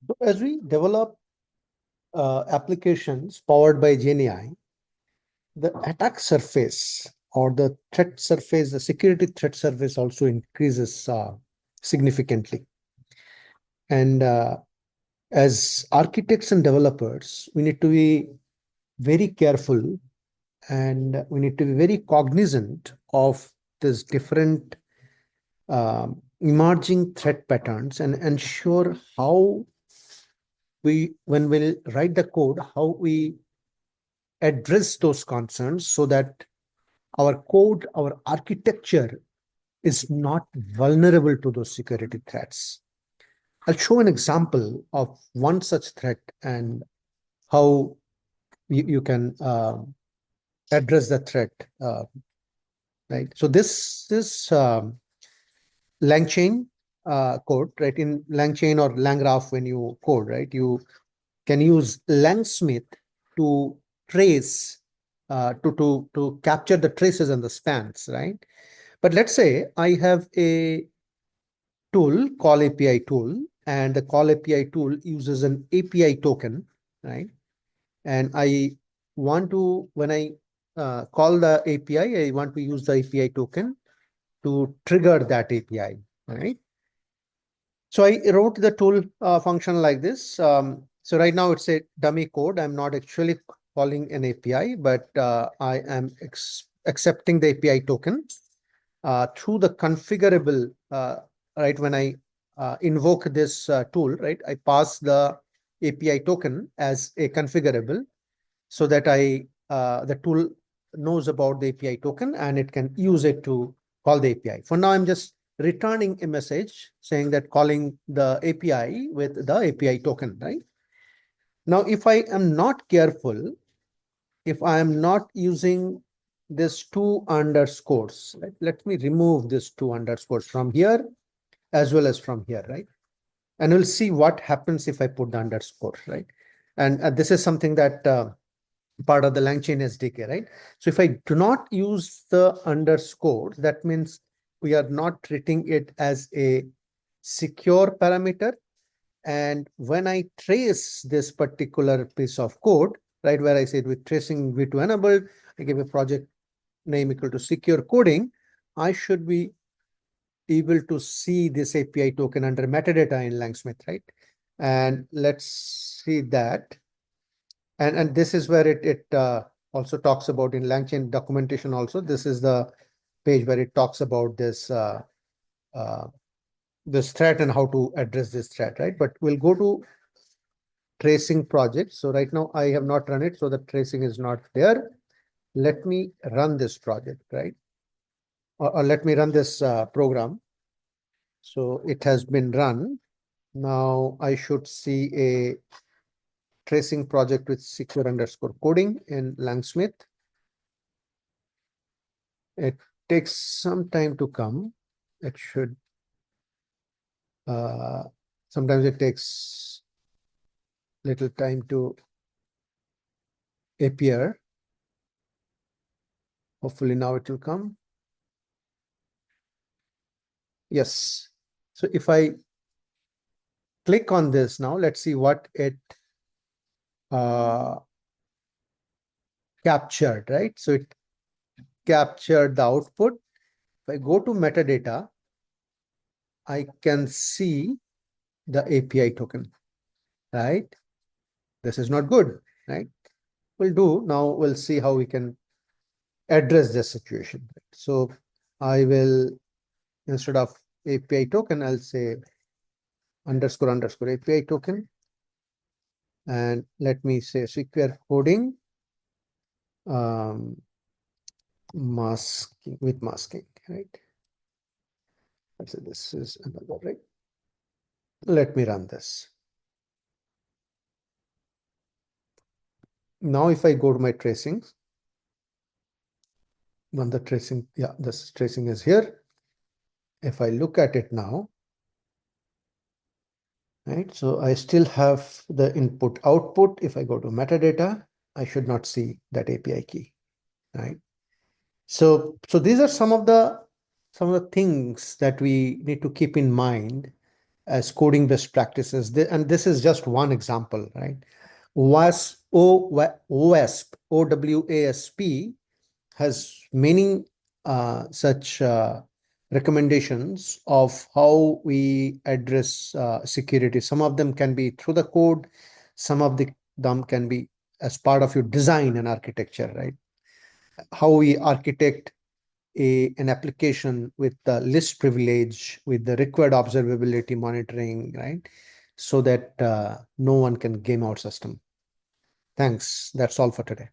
So as we develop applications powered by GenAI, the attack surface or the threat surface, the security threat surface also increases significantly. And as architects and developers, we need to be very careful and we need to be very cognizant of this different emerging threat patterns and ensure how when we write the code, how we address those concerns so that our code, our architecture is not vulnerable to those security threats. I'll show an example of one such threat and how you can address the threat. Right. So this is Langchain code, right? In Langchain or Langgraph, when you code, right, you can use Langsmith to trace, to capture the traces and the spans, right? But let's say I have a tool, call API tool, and the call API tool uses an API token, right? And I want to, when I call the API, I want to use the API token to trigger that API, right? So I wrote the tool function like this. So right now it's a dummy code. I'm not actually calling an API, but I am accepting the API token through the configurable, right? When I invoke this tool, right, I pass the API token as a configurable so that the tool knows about the API token and it can use it to call the API. For now, I'm just returning a message saying that calling the API with the API token, right? Now, if I am not careful, if I am not using this two underscores, right? Let me remove this two underscores from here as well as from here, right? And we'll see what happens if I put the underscore, right? And this is something that part of the Langchain SDK, right? So if I do not use the underscore, that means we are not treating it as a secure parameter. And when I trace this particular piece of code, right, where I said with tracing v2 enabled, I give a project name equal to secure coding, I should be able to see this API token under metadata in Langsmith, right? And let's see that. And this is where it also talks about in Langchain documentation also. This is the page where it talks about this this threat and how to address this threat, right? But we'll go to tracing project. So right now I have not run it, so the tracing is not there. Let me run this project, right? Or let me run this program. So it has been run. Now I should see a tracing project with secure underscore coding in Langsmith. It takes some time to come. It should, sometimes it takes little time to appear. Hopefully now it will come. Yes. So if I click on this now, let's see what it captured, right? So it captured the output. If I go to metadata, I can see the API token, right? This is not good, right? We'll do now, we'll see how we can address this situation. So I will, instead of API token, I'll say underscore underscore API token. And let me say secure coding masking with masking, right? So this is another, right? Let me run this. Now, if I go to my tracings, when the tracing, yeah, this tracing is here. If I look at it now, right? So I still have the input output. If I go to metadata, I should not see that API key, right? So these are some of the things that we need to keep in mind as coding best practices. And this is just one example, right? OWASP, OWASP has many such recommendations of how we address security. Some of them can be through the code, some of them can be as part of your design and architecture, right? How we architect an application with the list privilege, with the required observability monitoring, right? So that no one can game our system. Thanks. That's all for today.